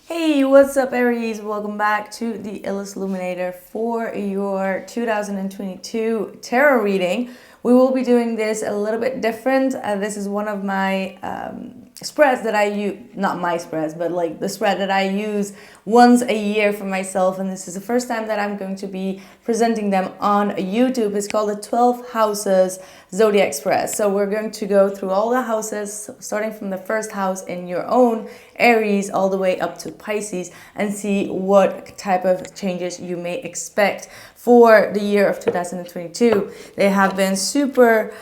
Hey, what's up, Aries? Welcome back to the Illuminator for your 2022 tarot reading. We will be doing this a little bit different. This is one of my spreads that I use, not my spreads, but like the spread that I use once a year for myself. And this is the first time that I'm going to be presenting them on YouTube. It's called the 12 Houses Zodiac Spread. So we're going to go through all the houses, starting from the first house in your own Aries all the way up to Pisces, and see what type of changes you may expect for the year of 2022. They have been super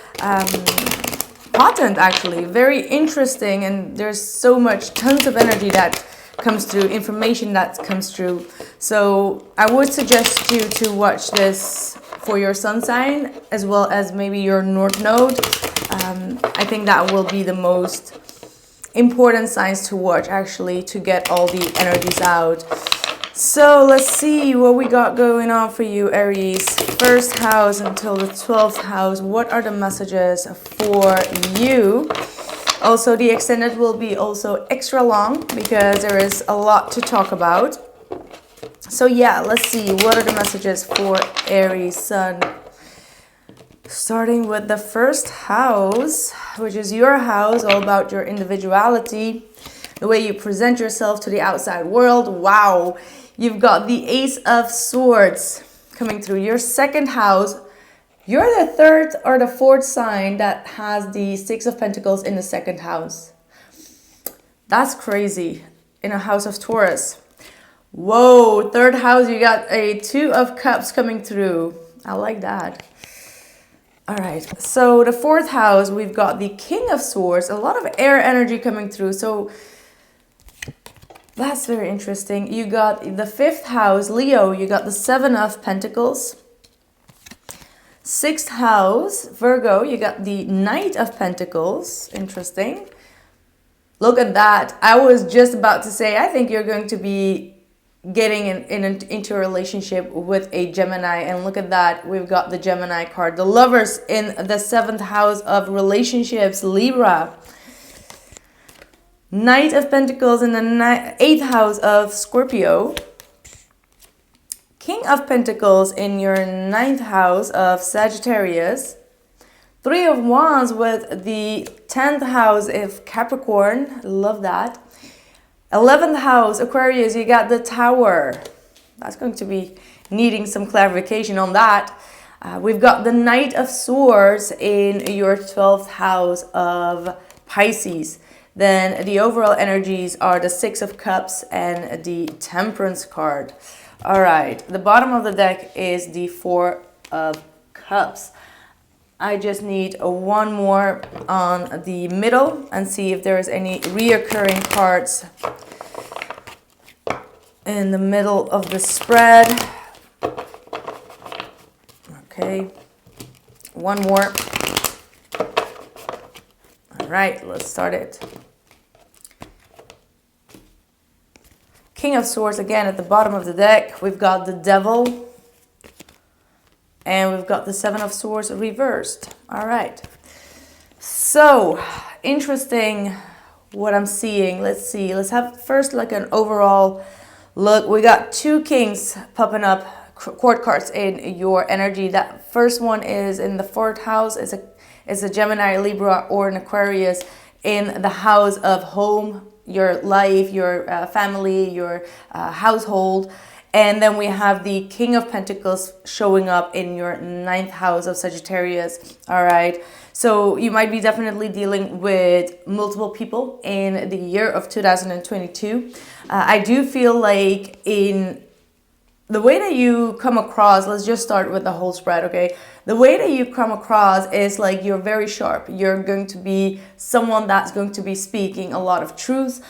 potent, actually, very interesting, and there's so much, tons of energy that comes through, information that comes through. So I would suggest you to watch this for your sun sign as well as maybe your North Node. I think that will be the most important signs to watch, actually, to get all the energies out. So let's see what we got going on for you, Aries. First house until the 12th house. What are the messages for you? Also, the extended will be also extra long because there is a lot to talk about. So yeah, let's see. What are the messages for Aries Sun? Starting with the first house, which is your house, all about your individuality, the way you present yourself to the outside world. Wow, you've got the Ace of Swords coming through. Your second house, you're the third or the fourth sign that has the Six of Pentacles in the second house. That's crazy in a house of Taurus. Whoa, third house, you got a Two of Cups coming through. I like that. All right, so the fourth house, we've got the King of Swords, a lot of air energy coming through. So that's very interesting. You got the fifth house, Leo, you got the Seven of Pentacles. Sixth house, Virgo, you got the Knight of Pentacles. Interesting. Look at that. I was just about to say, I think you're going to be getting into a relationship with a Gemini, and look at that, we've got the Gemini card. The Lovers in the seventh house of relationships, Libra. Knight of Pentacles in the eighth house of Scorpio. King of Pentacles in your ninth house of Sagittarius. Three of Wands with the 10th house of Capricorn. Love that. 11th house, Aquarius, you got the Tower. That's going to be needing some clarification on that. We've got the Knight of Swords in your 12th house of Pisces. Then the overall energies are the Six of Cups and the Temperance card. All right, the bottom of the deck is the Four of Cups. I just need one more on the middle and see if there is any reoccurring cards in the middle of the spread. Okay, one more. All right, let's start it. King of Swords again at the bottom of the deck. We've got the Devil. And we've got the Seven of Swords reversed. All right. So, interesting what I'm seeing. Let's see. Let's have first like an overall look. We got two kings popping up, court cards in your energy. That first one is in the fourth house. It's a Gemini, Libra, or an Aquarius in the house of home, your life, your family, your household. And then we have the King of Pentacles showing up in your ninth house of Sagittarius. All right. So you might be definitely dealing with multiple people in the year of 2022. I do feel like in the way that you come across, let's just start with the whole spread, okay? The way that you come across is like you're very sharp. You're going to be someone that's going to be speaking a lot of truth.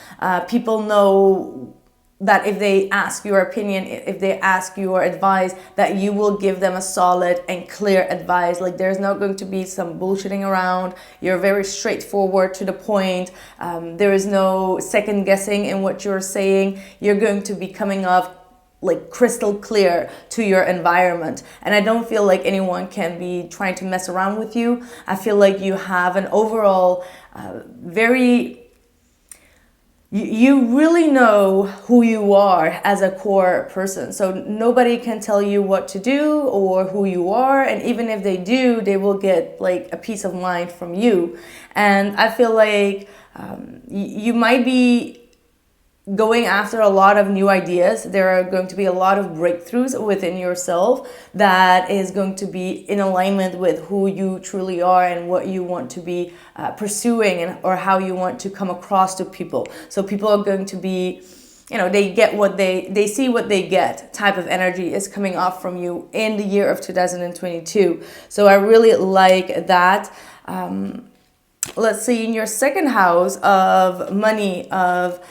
People know that if they ask your opinion, if they ask your advice, that you will give them a solid and clear advice. Like there's not going to be some bullshitting around. You're very straightforward to the point. There is no second guessing in what you're saying. You're going to be coming up like crystal clear to your environment. And I don't feel like anyone can be trying to mess around with you. I feel like you have an overall very you really know who you are as a core person. So nobody can tell you what to do or who you are. And even if they do, they will get like a peace of mind from you. And I feel like you might be going after a lot of new ideas. There are going to be a lot of breakthroughs within yourself that is going to be in alignment with who you truly are and what you want to be pursuing, and or how you want to come across to people. So people are going to be, they get what they see what they get type of energy is coming off from you in the year of 2022. So I really like that. Let's see, in your second house of money, of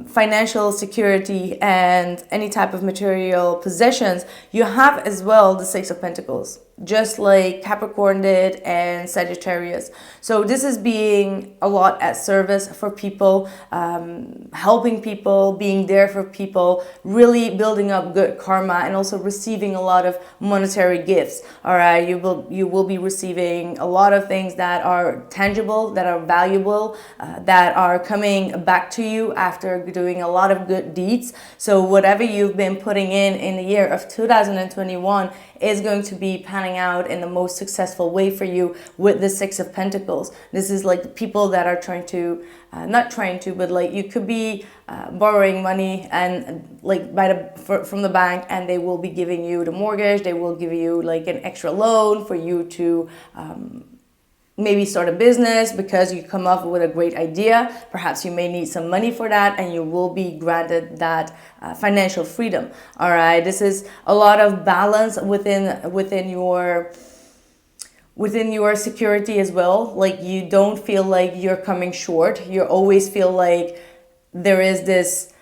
financial security and any type of material possessions, you have as well the Six of Pentacles, just like Capricorn did and Sagittarius. So this is being a lot at service for people, helping people, being there for people, really building up good karma, and also receiving a lot of monetary gifts. All right, you will be receiving a lot of things that are tangible, that are valuable, that are coming back to you after doing a lot of good deeds. So whatever you've been putting in the year of 2021 is going to be panning out in the most successful way for you with the Six of Pentacles. This is like the people that are trying to, not trying to, but like you could be borrowing money and like from the bank, and they will be giving you the mortgage. They will give you like an extra loan for you to maybe start a business because you come up with a great idea. Perhaps you may need some money for that, and you will be granted that financial freedom. All right, this is a lot of balance within your security as well. Like you don't feel like you're coming short. You always feel like there is this,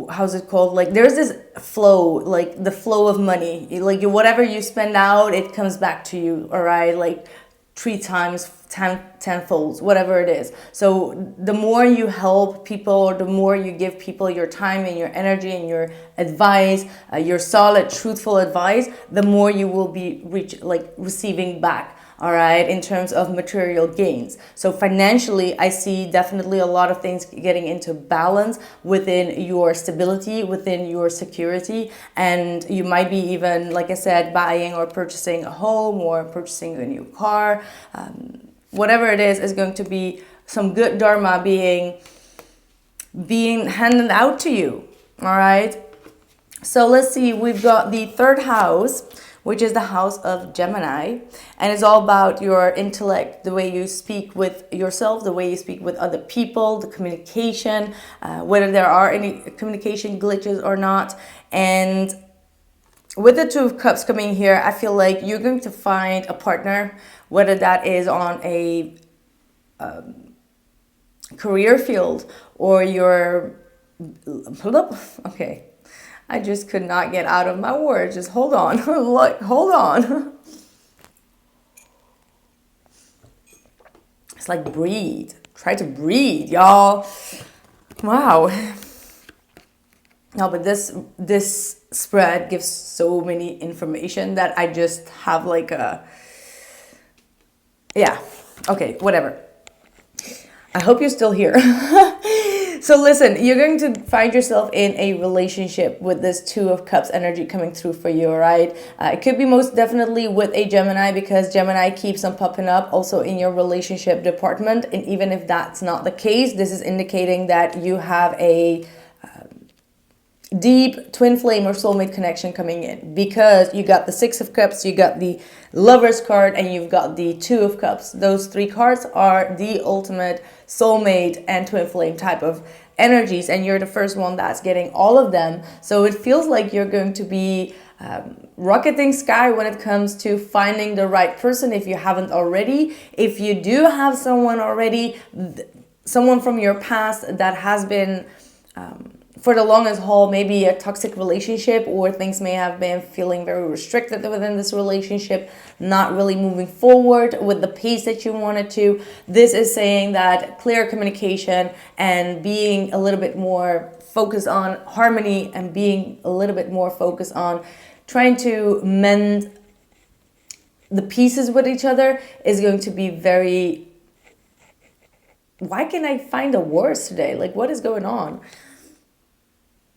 how's it called, like there's this flow, like the flow of money, like whatever you spend out, it comes back to you. All right, like 3 times, tenfolds, whatever it is. So the more you help people, or the more you give people your time and your energy and your advice, your solid, truthful advice, the more you will be receiving back. All right, in terms of material gains. So financially, I see definitely a lot of things getting into balance within your stability, within your security. And you might be even, like I said, buying or purchasing a home or purchasing a new car. Whatever it is going to be some good dharma being handed out to you. All right. So let's see, we've got the third house, which is the house of Gemini, and it's all about your intellect, the way you speak with yourself, the way you speak with other people, the communication, whether there are any communication glitches or not. And with the Two of Cups coming here, I feel like you're going to find a partner, whether that is on a career field or your, okay, I just could not get out of my words. Just hold on. Look, hold on. It's like breathe. Try to breathe, y'all. Wow. No, but this spread gives so many information that I just have like a, yeah. Okay, whatever. I hope you're still here. So listen, you're going to find yourself in a relationship with this Two of Cups energy coming through for you, all right? It could be most definitely with a Gemini, because Gemini keeps on popping up also in your relationship department. And even if that's not the case, this is indicating that you have a deep twin flame or soulmate connection coming in, because you got the Six of Cups, you got the Lovers card, and you've got the Two of Cups. Those 3 cards are the ultimate soulmate and twin flame type of energies, and you're the first one that's getting all of them. So it feels like you're going to be rocketing sky when it comes to finding the right person, if you haven't already. If you do have someone already, someone from your past that has been for the longest haul, maybe a toxic relationship, or things may have been feeling very restricted within this relationship, not really moving forward with the pace that you wanted to. This is saying that clear communication and being a little bit more focused on harmony, and being a little bit more focused on trying to mend the pieces with each other is going to be very why can I find the words today? Like, what is going on?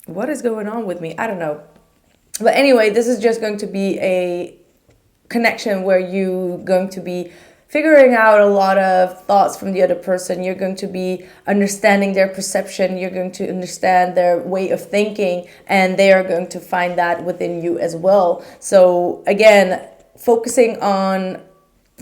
What is going on with me? I don't know. But anyway, this is just going to be a connection where you're going to be figuring out a lot of thoughts from the other person. You're going to be understanding their perception. You're going to understand their way of thinking, and they are going to find that within you as well. So again, focusing on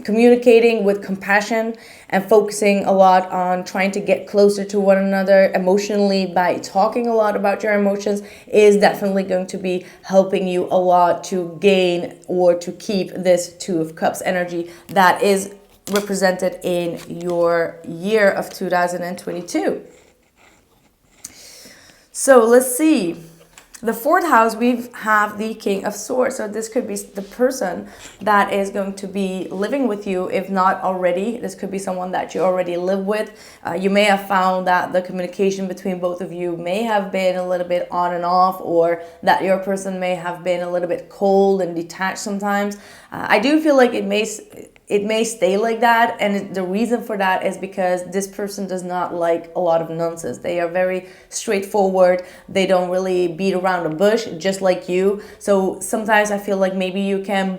communicating with compassion and focusing a lot on trying to get closer to one another emotionally by talking a lot about your emotions is definitely going to be helping you a lot to gain or to keep this Two of Cups energy that is represented in your year of 2022. So let's see. The fourth house, we have the King of Swords. So this could be the person that is going to be living with you, if not already. This could be someone that you already live with. You may have found that the communication between both of you may have been a little bit on and off, or that your person may have been a little bit cold and detached sometimes. I do feel like it may stay like that, and the reason for that is because this person does not like a lot of nonsense. They are very straightforward. They don't really beat around the bush, just like you. So sometimes I feel like maybe you can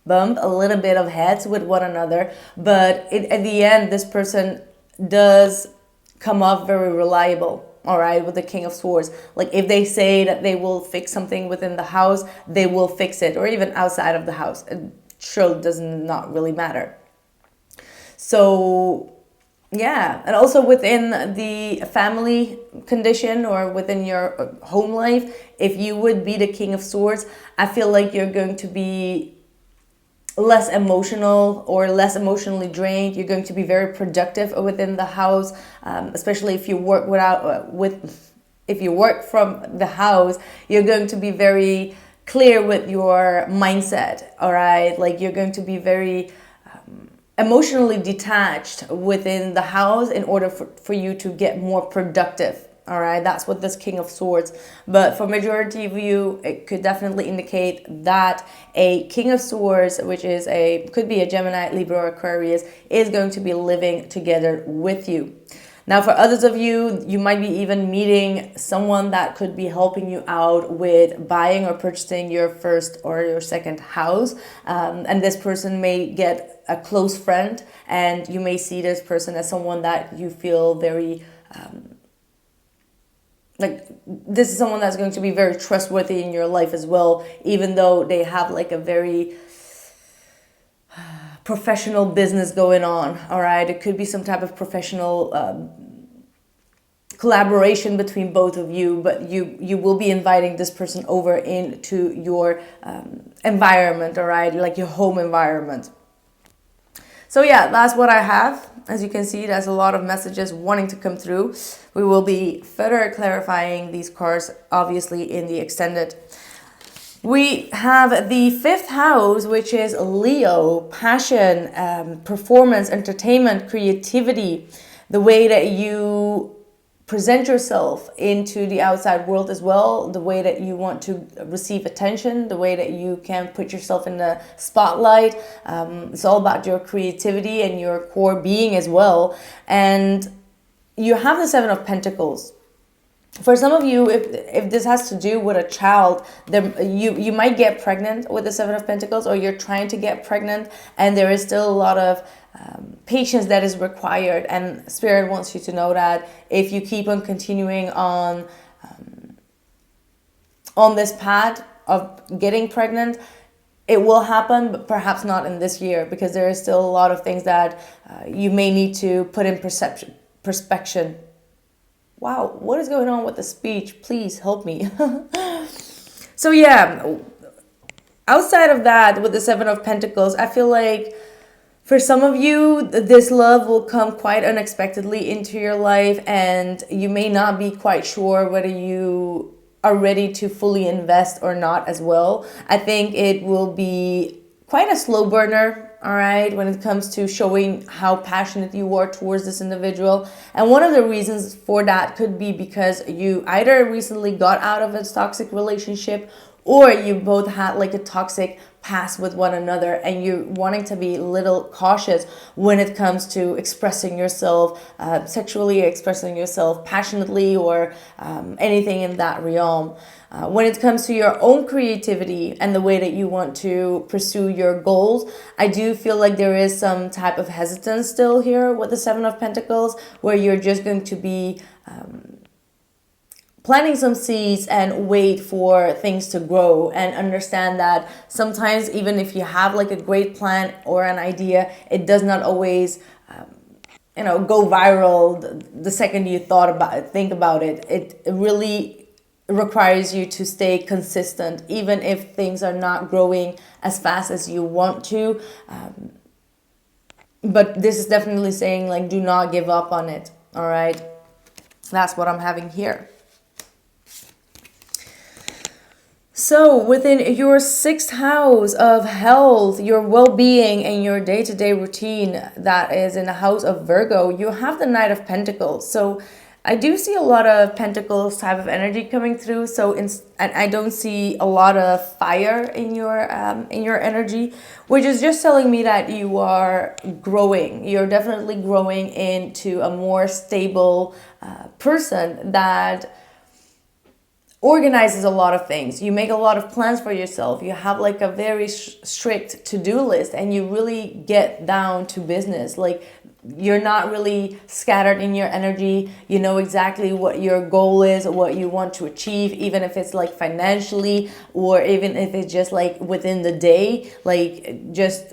bump a little bit of heads with one another, but at the end, this person does come off very reliable. All right, with the King of Swords. Like, if they say that they will fix something within the house, they will fix it, or even outside of the house. It sure does not really matter. So yeah, and also within the family condition or within your home life, if you would be the King of Swords, I feel like you're going to be less emotional or less emotionally drained. You're going to be very productive within the house, especially if you work if you work from the house. You're going to be very clear with your mindset. All right, like you're going to be very emotionally detached within the house in order for you to get more productive. All right, that's what this King of Swords. But for majority of you, it could definitely indicate that a King of Swords, which is could be a Gemini, Libra, or Aquarius, is going to be living together with you. Now, for others of you, you might be even meeting someone that could be helping you out with buying or purchasing your first or your second house. And this person may get a close friend, and you may see this person as someone that you feel very like this is someone that's going to be very trustworthy in your life as well, even though they have like a very professional business going on. All right, it could be some type of professional collaboration between both of you, but you will be inviting this person over into your environment. All right, like your home environment. So yeah, that's what I have. As you can see, there's a lot of messages wanting to come through. We will be further clarifying these cards, obviously, in the extended. We have the fifth house, which is Leo, passion, performance, entertainment, creativity, the way that you present yourself into the outside world as well, the way that you want to receive attention, the way that you can put yourself in the spotlight. It's all about your creativity and your core being as well. And you have the Seven of Pentacles. For some of you, if this has to do with a child, you might get pregnant with the Seven of Pentacles, or you're trying to get pregnant, and there is still a lot of patience that is required. And Spirit wants you to know that if you keep on continuing on this path of getting pregnant, it will happen, but perhaps not in this year, because there is still a lot of things that you may need to put in perspection. Wow, what is going on with the speech? Please help me. So yeah, outside of that, with the Seven of Pentacles, I feel like for some of you, this love will come quite unexpectedly into your life, and you may not be quite sure whether you are ready to fully invest or not as well. I think it will be quite a slow burner, all right, when it comes to showing how passionate you are towards this individual. And one of the reasons for that could be because you either recently got out of a toxic relationship, or you both had like a toxic past with one another, and you're wanting to be a little cautious when it comes to expressing yourself sexually, expressing yourself passionately, or anything in that realm. When it comes to your own creativity and the way that you want to pursue your goals, I do feel like there is some type of hesitance still here with the Seven of Pentacles, where you're just going to be planting some seeds and wait for things to grow, and understand that sometimes even if you have like a great plan or an idea, it does not always go viral the second you think about it. It really requires you to stay consistent, even if things are not growing as fast as you want to. But this is definitely saying, like, do not give up on it. All right, that's what I'm having here. So within your sixth house of health, your well-being, and your day-to-day routine, that is in the house of Virgo, you have the Knight of Pentacles. So I do see a lot of Pentacles type of energy coming through. So and I don't see a lot of fire in your energy, which is just telling me that you are growing. You're definitely growing into a more stable person that organizes a lot of things. You make a lot of plans for yourself. You have like a very strict to-do list, and you really get down to business. Like, you're not really scattered in your energy. You know exactly what your goal is, what you want to achieve, even if it's like financially, or even if it's just like within the day, like just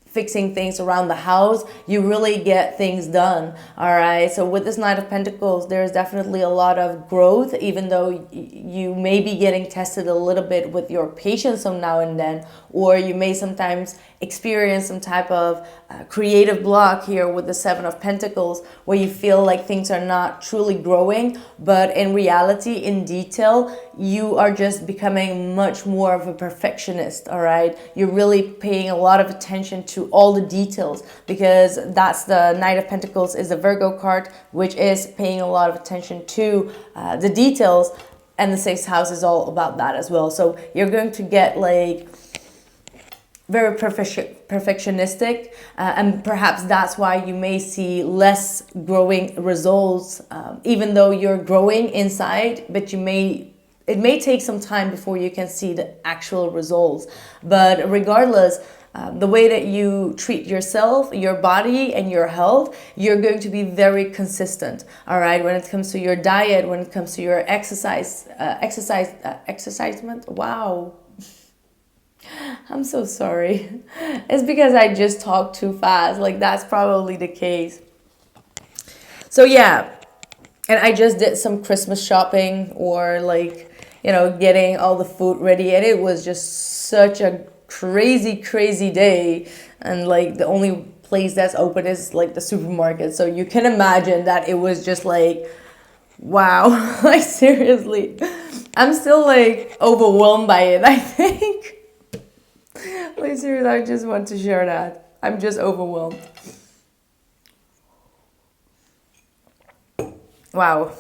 fixing things around the house. You really get things done. All right, so with this Knight of Pentacles, there's definitely a lot of growth, even though you may be getting tested a little bit with your patience from now and then, or you may sometimes experience some type of creative block here with the Seven of Pentacles, where you feel like things are not truly growing, but in reality, in detail, you are just becoming much more of a perfectionist. All right, you're really paying a lot of attention to all the details, because that's the Knight of Pentacles is a Virgo card, which is paying a lot of attention to the details, and the sixth house is all about that as well. So you're going to get like very perfectionistic, and perhaps that's why you may see less growing results, even though you're growing inside, but it may take some time before you can see the actual results. But regardless, the way that you treat yourself, your body, and your health, you're going to be very consistent. All right, when it comes to your diet, when it comes to your exercisement. Wow. I'm so sorry. It's because I just talk too fast. Like, that's probably the case. So yeah, and I just did some Christmas shopping, or like, getting all the food ready, and it was just such a crazy day, and like the only place that's open is like the supermarket. So you can imagine that it was just like, wow. Like, seriously, I'm still like overwhelmed by it, I think. Like, seriously, I just want to share that. I'm just overwhelmed. Wow.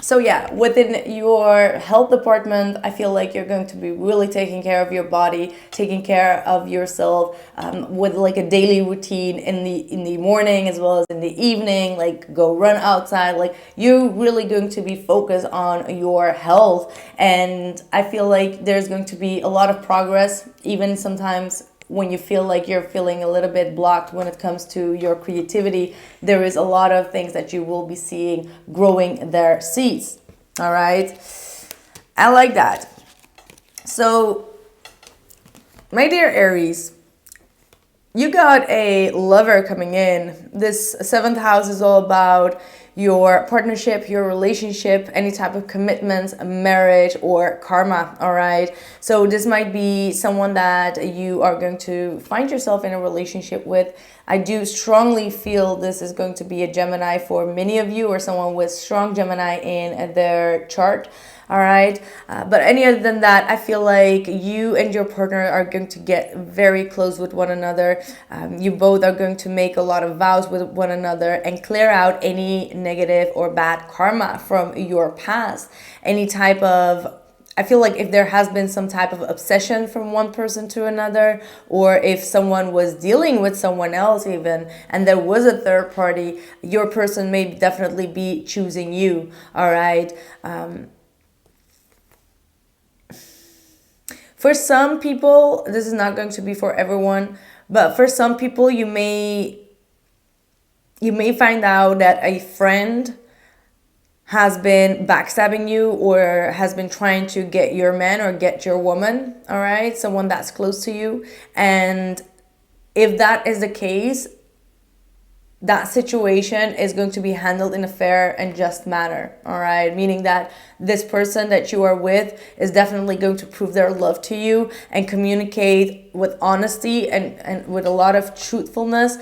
So yeah, within your health department, I feel like you're going to be really taking care of your body, taking care of yourself, with like a daily routine in the morning as well as in the evening. Like, go run outside. Like, you're really going to be focused on your health, and I feel like there's going to be a lot of progress, even sometimes when you feel like you're feeling a little bit blocked when it comes to your creativity. There is a lot of things that you will be seeing growing their seeds. All right, I like that. So, my dear Aries, you got a lover coming in. This seventh house is all about your partnership, your relationship, any type of commitments, marriage, or karma. All right, so this might be someone that you are going to find yourself in a relationship with. I do strongly feel this is going to be a Gemini for many of you, or someone with strong Gemini in their chart. All right, but any other than that, I feel like you and your partner are going to get very close with one another. You both are going to make a lot of vows with one another and clear out any negative or bad karma from your past, any type of I feel like if there has been some type of obsession from one person to another, or if someone was dealing with someone else even, and there was a third party, your person may definitely be choosing you, all right? For some people, this is not going to be for everyone, but for some people, you may find out that a friend has been backstabbing you or has been trying to get your man or get your woman, all right? Someone that's close to you. And if that is the case, that situation is going to be handled in a fair and just manner, all right? Meaning that this person that you are with is definitely going to prove their love to you and communicate with honesty and with a lot of truthfulness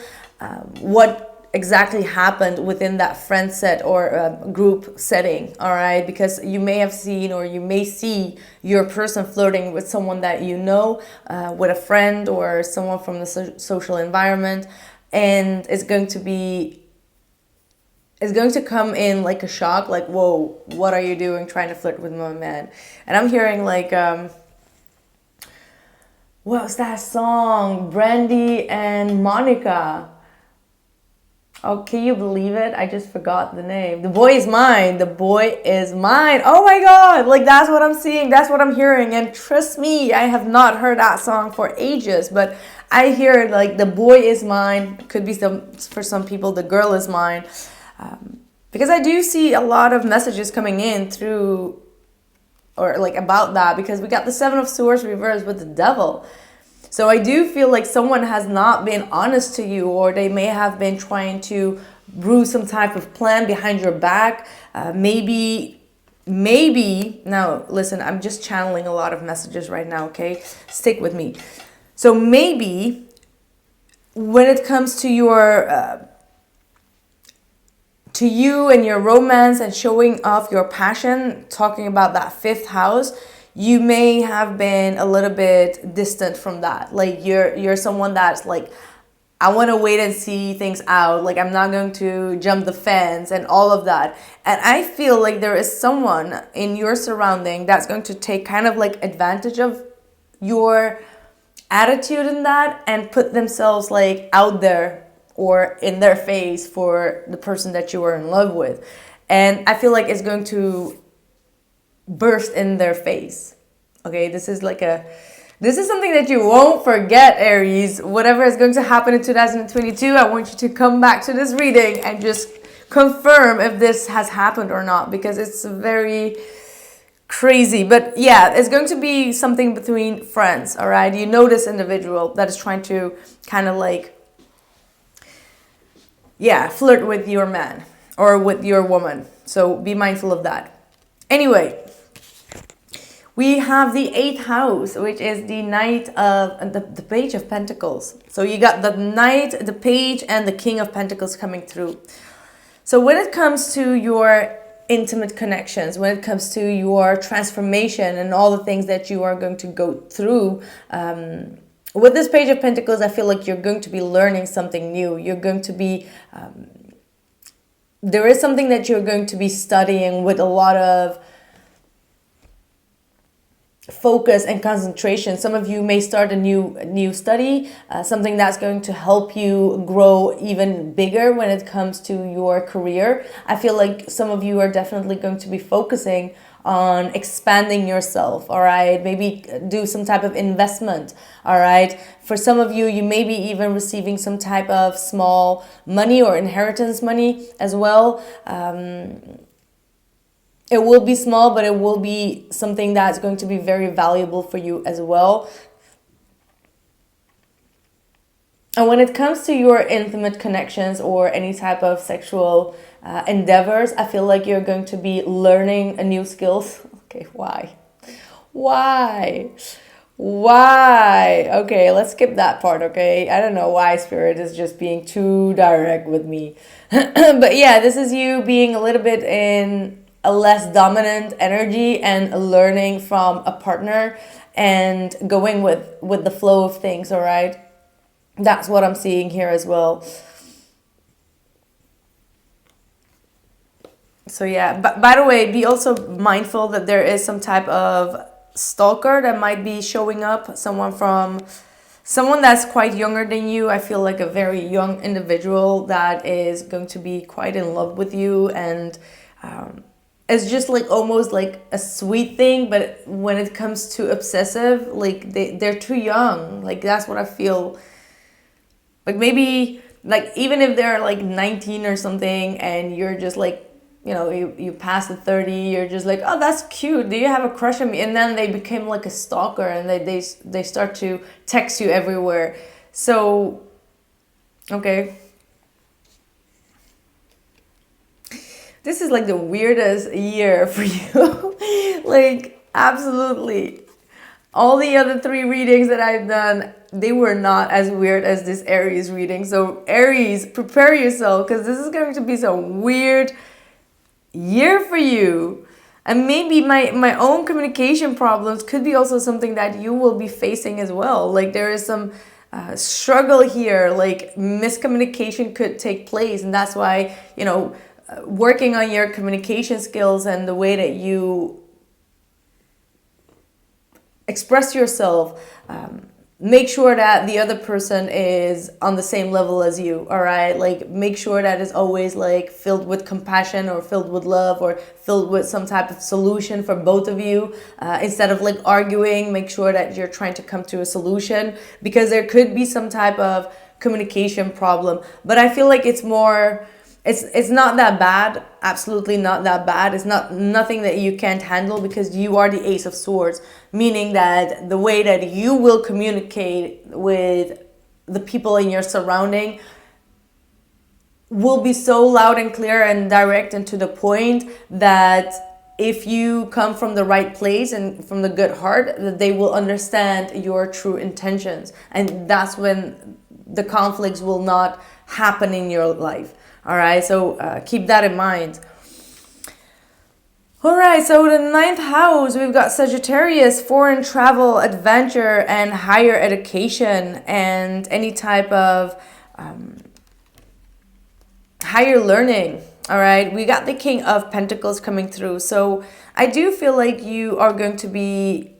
what exactly happened within that friend set or group setting, all right? Because you may have seen or you may see your person flirting with someone that you know, with a friend or someone from the social environment, and it's going to come in like a shock, like, whoa, what are you doing trying to flirt with my man? And I'm hearing like, what's that song? Brandy and Monica. Oh, can you believe it? I just forgot the name. The Boy Is Mine. The Boy Is Mine. Oh my God. Like, that's what I'm seeing. That's what I'm hearing. And trust me, I have not heard that song for ages. But I hear it like The Boy Is Mine. Could be for some people, The Girl Is Mine. Because I do see a lot of messages coming in through or like about that. Because we got the Seven of Swords reversed with the Devil. So I do feel like someone has not been honest to you, or they may have been trying to brew some type of plan behind your back. Maybe, now listen, I'm just channeling a lot of messages right now, okay? Stick with me. So maybe when it comes to your, to you and your romance and showing off your passion, talking about that fifth house, you may have been a little bit distant from that. Like you're someone that's like, I want to wait and see things out. Like, I'm not going to jump the fence and all of that. And I feel like there is someone in your surrounding that's going to take kind of like advantage of your attitude in that and put themselves like out there or in their face for the person that you are in love with. And I feel like it's going to burst in their face. Okay, this is something that you won't forget, Aries. Whatever is going to happen in 2022, I want you to come back to this reading and just confirm if this has happened or not, because it's very crazy. But yeah, it's going to be something between friends, all right? You know this individual that is trying to kind of like, yeah, flirt with your man or with your woman. So be mindful of that. Anyway, we have the 8th house, which is the Knight of the Page of Pentacles. So you got the Knight, the Page, and the King of Pentacles coming through. So when it comes to your intimate connections, when it comes to your transformation and all the things that you are going to go through, with this Page of Pentacles, I feel like you're going to be learning something new. You're going to be... there is something that you're going to be studying with a lot of focus and concentration. Some of you may start a new study, something that's going to help you grow even bigger when it comes to your career. I feel like some of you are definitely going to be focusing on expanding yourself, all right? Maybe do some type of investment, all right? For some of you, you may be even receiving some type of small money or inheritance money as well. It will be small, but it will be something that's going to be very valuable for you as well. And when it comes to your intimate connections or any type of sexual endeavors, I feel like you're going to be learning a new skills. Okay, why? Okay, let's skip that part, okay? I don't know why Spirit is just being too direct with me. But yeah, this is you being a little bit in a less dominant energy and learning from a partner and going with the flow of things, all right? That's what I'm seeing here as well. So yeah, but by the way, be also mindful that there is some type of stalker that might be showing up, someone that's quite younger than you. I feel like a very young individual that is going to be quite in love with you, and it's just like almost like a sweet thing, but when it comes to obsessive, like they're too young. Like that's what I feel. Like maybe like even if they're like 19 or something and you're just like, you pass the 30, you're just like, oh, that's cute, do you have a crush on me? And then they became like a stalker, and they start to text you everywhere. So okay, this is like the weirdest year for you. Like absolutely. All the other 3 readings that I've done, they were not as weird as this Aries reading. So Aries, prepare yourself, because this is going to be some weird year for you. And maybe my own communication problems could be also something that you will be facing as well. Like there is some struggle here, like miscommunication could take place. And that's why, working on your communication skills and the way that you express yourself, make sure that the other person is on the same level as you. All right, like make sure that it's always like filled with compassion or filled with love or filled with some type of solution for both of you. Instead of like arguing, make sure that you're trying to come to a solution, because there could be some type of communication problem. But I feel like it's more, it's not that bad. Absolutely not that bad. It's nothing that you can't handle, because you are the Ace of Swords, meaning that the way that you will communicate with the people in your surrounding will be so loud and clear and direct and to the point that if you come from the right place and from the good heart, that they will understand your true intentions. And that's when the conflicts will not happen in your life. All right, so keep that in mind. All right, so the 9th house, we've got Sagittarius, foreign travel, adventure, and higher education, and any type of higher learning. All right, we got the King of Pentacles coming through. So I do feel like you are going to be,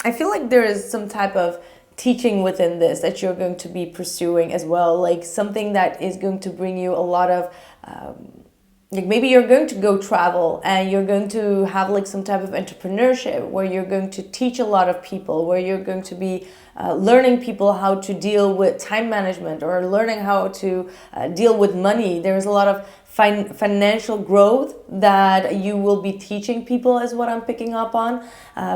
I feel like there is some type of teaching within this that you're going to be pursuing as well, like something that is going to bring you a lot of like maybe you're going to go travel and you're going to have like some type of entrepreneurship where you're going to teach a lot of people, where you're going to be learning people how to deal with time management or learning how to deal with money. There's a lot of financial growth that you will be teaching people, is what I'm picking up on.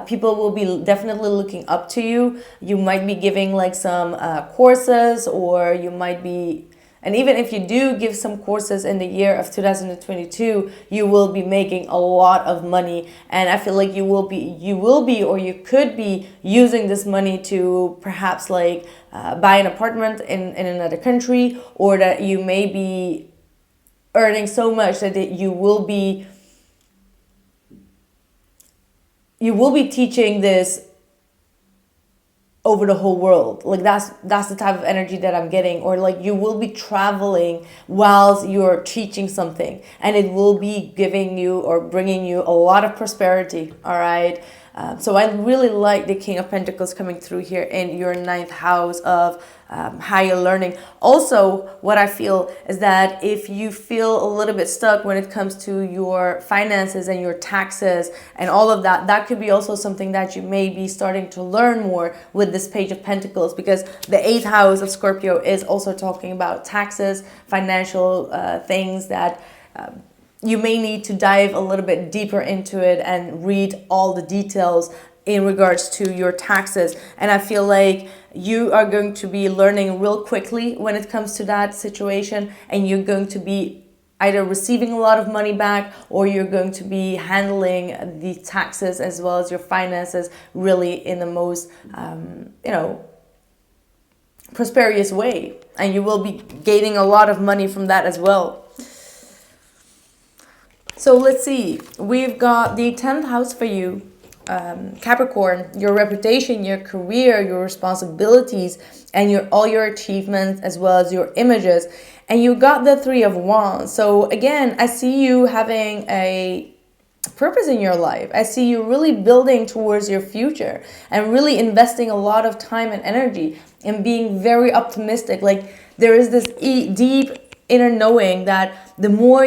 People will be definitely looking up to you. You might be giving like some courses, or you might be, and even if you do give some courses in the year of 2022, you will be making a lot of money. And I feel like you will be, or you could be using this money to perhaps like buy an apartment in another country, or that you may be earning so much that you will be teaching this over the whole world. Like that's the type of energy that I'm getting. Or like you will be traveling whilst you're teaching something, and it will be giving you or bringing you a lot of prosperity. All right. So I really like the King of Pentacles coming through here in your 9th house of higher learning. Also, what I feel is that if you feel a little bit stuck when it comes to your finances and your taxes and all of that, that could be also something that you may be starting to learn more with this Page of Pentacles, because the 8th house of Scorpio is also talking about taxes, financial things that you may need to dive a little bit deeper into it and read all the details in regards to your taxes. And I feel like you are going to be learning real quickly when it comes to that situation, and you're going to be either receiving a lot of money back, or you're going to be handling the taxes as well as your finances really in the most, prosperous way. And you will be gaining a lot of money from that as well. So let's see, we've got the 10th house for you, Capricorn, your reputation, your career, your responsibilities, and all your achievements, as well as your images. And you got the Three of Wands. So again, I see you having a purpose in your life. I see you really building towards your future and really investing a lot of time and energy and being very optimistic. Like there is this deep inner knowing that the more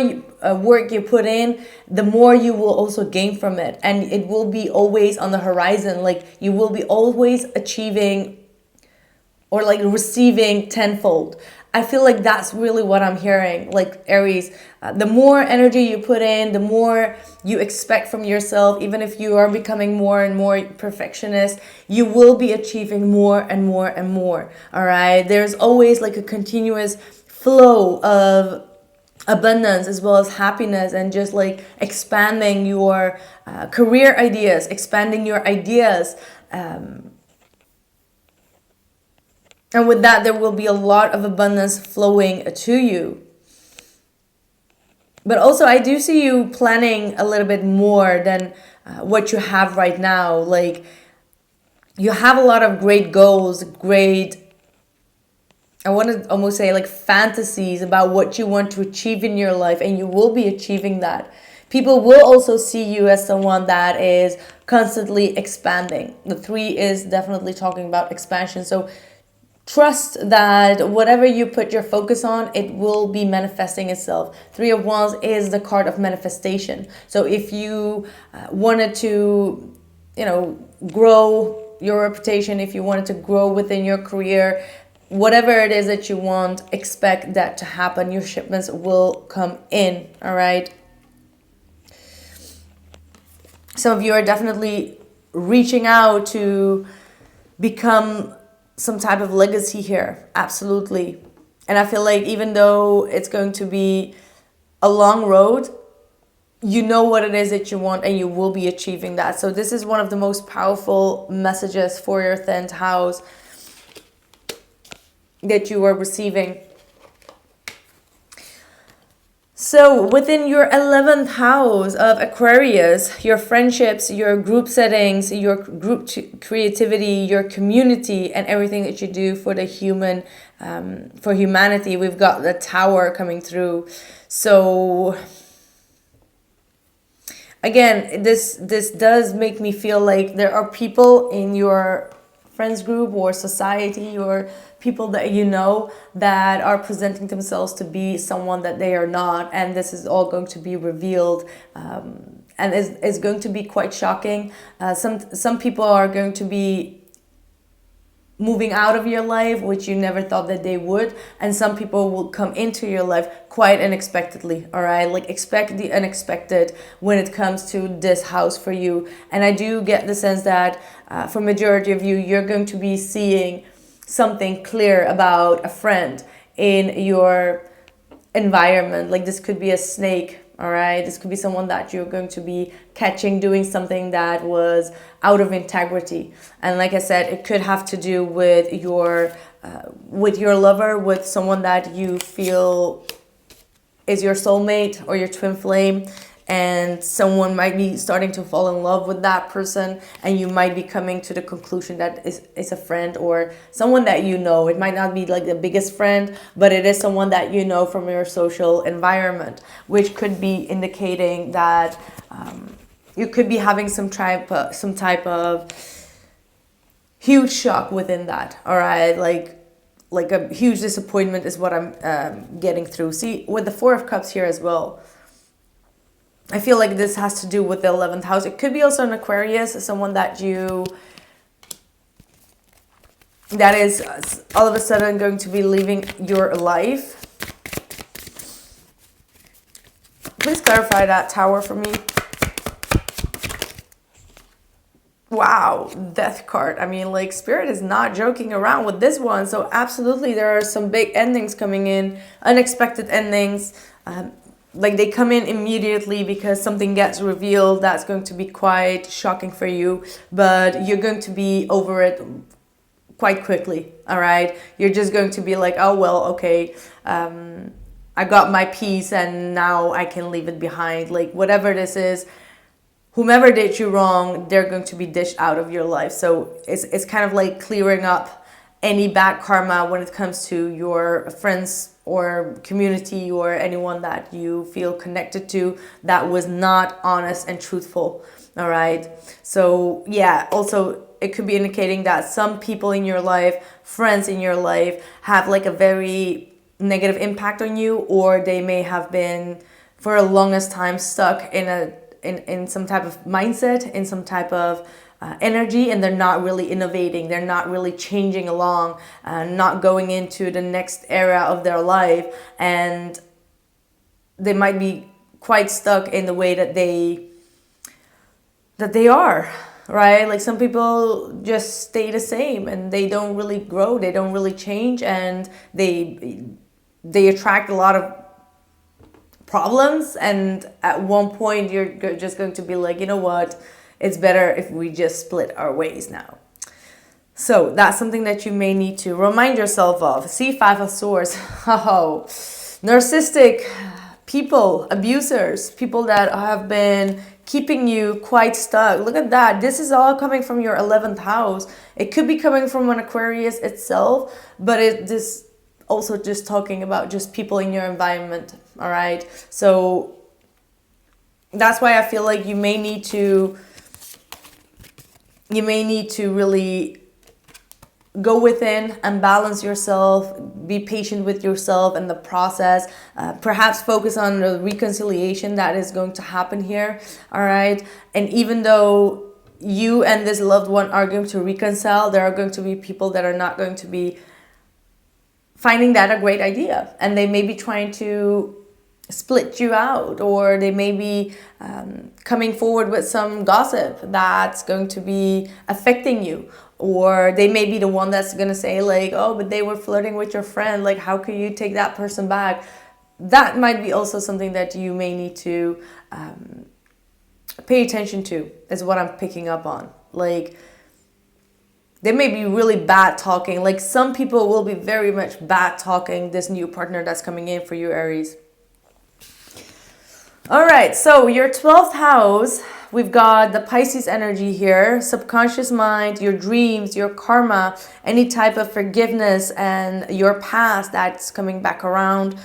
work you put in, the more you will also gain from it, and it will be always on the horizon. Like you will be always achieving or like receiving tenfold. I feel like that's really what I'm hearing. Like Aries, the more energy you put in, the more you expect from yourself. Even if you are becoming more and more perfectionist, you will be achieving more and more and more. All right. There's always like a continuous flow of abundance as well as happiness, and just like expanding your career ideas, expanding your ideas. And with that, there will be a lot of abundance flowing to you. But also, I do see you planning a little bit more than what you have right now. Like, you have a lot of great goals, I want to almost say like fantasies about what you want to achieve in your life, and you will be achieving that. People will also see you as someone that is constantly expanding. The 3 is definitely talking about expansion. So trust that whatever you put your focus on, it will be manifesting itself. 3 of Wands is the card of manifestation. So if you wanted to, grow your reputation, if you wanted to grow within your career, whatever it is that you want, expect that to happen. Your shipments will come in, all right? Some of you are definitely reaching out to become some type of legacy here. Absolutely. And I feel like even though it's going to be a long road, you know what it is that you want, and you will be achieving that. So this is one of the most powerful messages for your 10th house that you are receiving. So within your 11th house of Aquarius, your friendships, your group settings, your group creativity, your community, and everything that you do for the for humanity, we've got the Tower coming through. So again, this does make me feel like there are people in your friends group or society or people that you know that are presenting themselves to be someone that they are not, and this is all going to be revealed, and is going to be quite shocking. Some people are going to be moving out of your life, which you never thought that they would, and some people will come into your life quite unexpectedly. All right, like expect the unexpected when it comes to this house for you. And I do get the sense that for majority of you, you're going to be seeing something clear about a friend in your environment. Like this could be a snake. All right, this could be someone that you're going to be catching doing something that was out of integrity. And like I said, it could have to do with your lover, with someone that you feel is your soulmate or your twin flame. And someone might be starting to fall in love with that person, and you might be coming to the conclusion that it's a friend or someone that you know. It might not be like the biggest friend, but it is someone that you know from your social environment, which could be indicating that you could be having some type of huge shock within that. All right, like a huge disappointment is what I'm getting through. See, with the 4 of Cups here as well, I feel like this has to do with the 11th house. It could be also an Aquarius, someone that is all of a sudden going to be leaving your life. Please clarify that Tower for me. Wow, Death card. I mean, like Spirit is not joking around with this one. So absolutely, there are some big endings coming in, unexpected endings. Like they come in immediately because something gets revealed that's going to be quite shocking for you, but you're going to be over it quite quickly. All right, you're just going to be like, oh well, okay, I got my piece and now I can leave it behind. Like whatever this is, whomever did you wrong, they're going to be dished out of your life. So it's kind of like clearing up any bad karma when it comes to your friends or community or anyone that you feel connected to that was not honest and truthful. All right. So yeah, also it could be indicating that some people in your life, friends in your life, have like a very negative impact on you, or they may have been for a longest time stuck in some type of mindset, in some type of energy, and they're not really innovating, they're not really changing along, not going into the next era of their life, and they might be quite stuck in the way that they are, right? Like some people just stay the same and they don't really grow, they don't really change, and they attract a lot of problems, and at one point you're just going to be like, you know what, it's better if we just split our ways now. So that's something that you may need to remind yourself of. See, Five of Swords. Oh, narcissistic people, abusers, people that have been keeping you quite stuck. Look at that. This is all coming from your 11th house. It could be coming from an Aquarius itself, but this also just talking about just people in your environment. All right. So that's why I feel like you may need to really go within and balance yourself, be patient with yourself and the process, perhaps focus on the reconciliation that is going to happen here. All right. And even though you and this loved one are going to reconcile, there are going to be people that are not going to be finding that a great idea, and they may be trying to split you out, or they may be coming forward with some gossip that's going to be affecting you, or they may be the one that's going to say like, oh, but they were flirting with your friend, like how can you take that person back? That might be also something that you may need to pay attention to, is what I'm picking up on. Like they may be really bad talking, like some people will be very much bad talking this new partner that's coming in for you, Aries. All right, so your 12th house, we've got the Pisces energy here, subconscious mind, your dreams, your karma, any type of forgiveness and your past that's coming back around,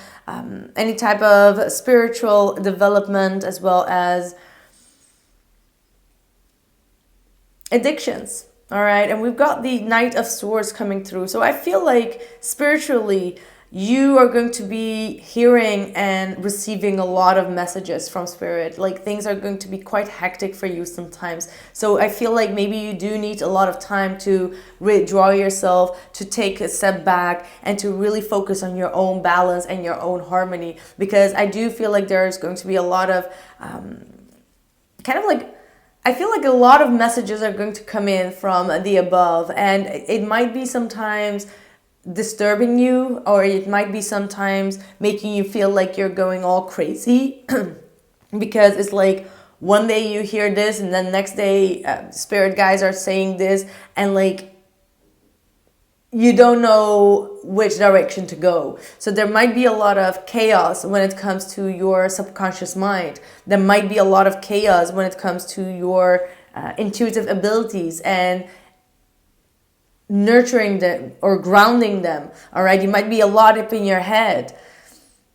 any type of spiritual development, as well as addictions. All right, and we've got the Knight of Swords coming through. So I feel like spiritually, you are going to be hearing and receiving a lot of messages from spirit. Like things are going to be quite hectic for you sometimes. So I feel like maybe you do need a lot of time to withdraw yourself, to take a step back, and to really focus on your own balance and your own harmony. Because I do feel like there's going to be a lot of I feel like a lot of messages are going to come in from the above, and it might be sometimes disturbing you, or it might be sometimes making you feel like you're going all crazy because it's like one day you hear this and then next day spirit guides are saying this, and like you don't know which direction to go. So there might be a lot of chaos when it comes to your subconscious mind. There might be a lot of chaos when it comes to your intuitive abilities and nurturing them or grounding them. All right, you might be a lot up in your head,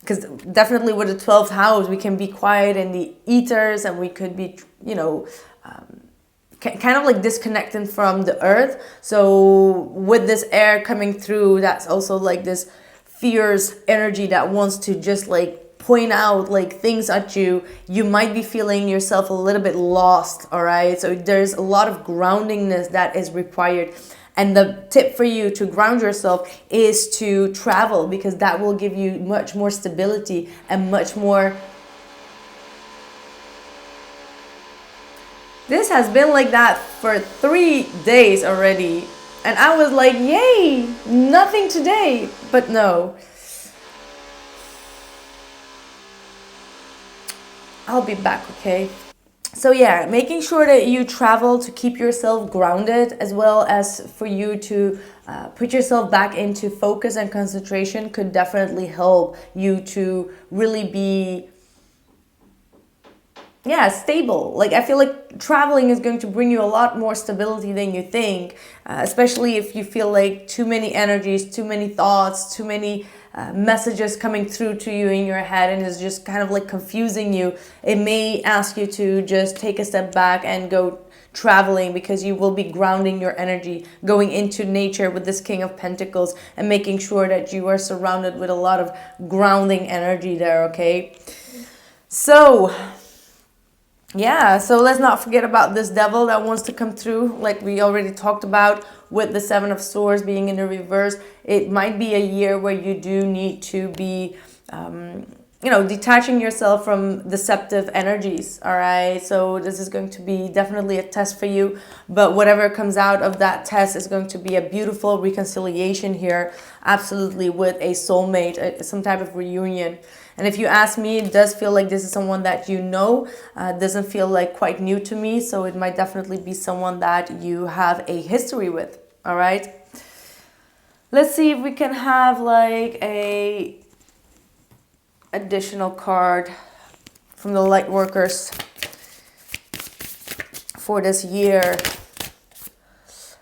because definitely with the 12th house we can be quiet in the ethers, and we could be, you know, kind of like disconnecting from the earth. So with this air coming through, that's also like this fierce energy that wants to just like point out like things at you. You might be feeling yourself a little bit lost. All right, so there's a lot of groundingness that is required. And the tip for you to ground yourself is to travel, because that will give you much more stability and much more. This has been like that for 3 days already. And I was like, yay, nothing today. But no. I'll be back, okay? So yeah, making sure that you travel to keep yourself grounded, as well as for you to put yourself back into focus and concentration, could definitely help you to really be yeah, stable. Like, I feel like traveling is going to bring you a lot more stability than you think, especially if you feel like too many energies, too many thoughts, too many messages coming through to you in your head, and is just kind of like confusing you. It may ask you to just take a step back and go traveling, because you will be grounding your energy, going into nature with this King of Pentacles, and making sure that you are surrounded with a lot of grounding energy there, okay? So yeah, so let's not forget about this devil that wants to come through, like we already talked about with the Seven of Swords being in the reverse. It might be a year where you do need to be, detaching yourself from deceptive energies, all right? So this is going to be definitely a test for you, but whatever comes out of that test is going to be a beautiful reconciliation here, absolutely, with a soulmate, some type of reunion. And if you ask me, it does feel like this is someone that you know. Doesn't feel like quite new to me. So it might definitely be someone that you have a history with. All right. Let's see if we can have like a additional card from the light workers for this year.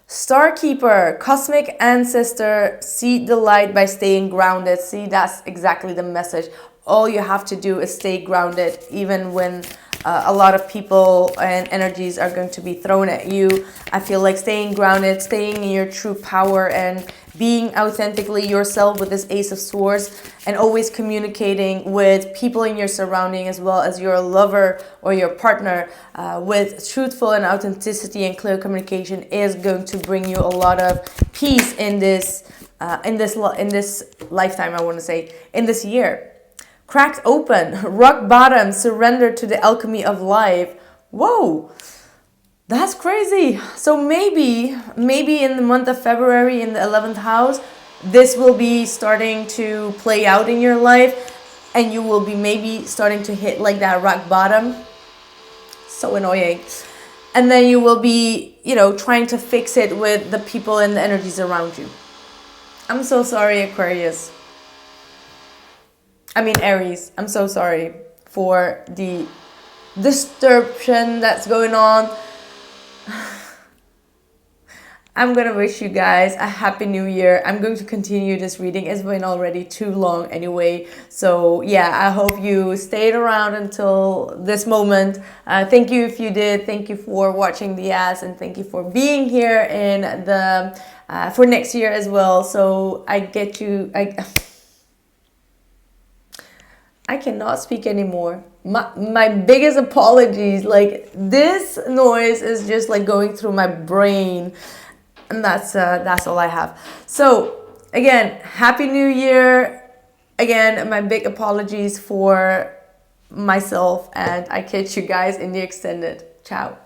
Starkeeper, cosmic ancestor, see the light by staying grounded. See, that's exactly the message. All you have to do is stay grounded, even when a lot of people and energies are going to be thrown at you. I feel like staying grounded, staying in your true power, and being authentically yourself with this Ace of Swords, and always communicating with people in your surrounding as well as your lover or your partner with truthful and authenticity and clear communication is going to bring you a lot of peace in this lifetime, I want to say, in this year. Cracked open, rock bottom, surrender to the alchemy of life. Whoa, that's crazy. So maybe in the month of February, in the 11th house, this will be starting to play out in your life, and you will be maybe starting to hit like that rock bottom. So annoying. And then you will be, trying to fix it with the people and the energies around you. I'm so sorry, Aquarius. Aries, I'm so sorry for the disruption that's going on. I'm going to wish you guys a happy new year. I'm going to continue this reading. It's been already too long anyway. So yeah, I hope you stayed around until this moment. Thank you if you did. Thank you for watching the ads, and thank you for being here in the for next year as well. So I cannot speak anymore. My biggest apologies. Like, this noise is just like going through my brain, and that's all I have. So again, happy new year. Again, my big apologies for myself, and I catch you guys in the extended. Ciao.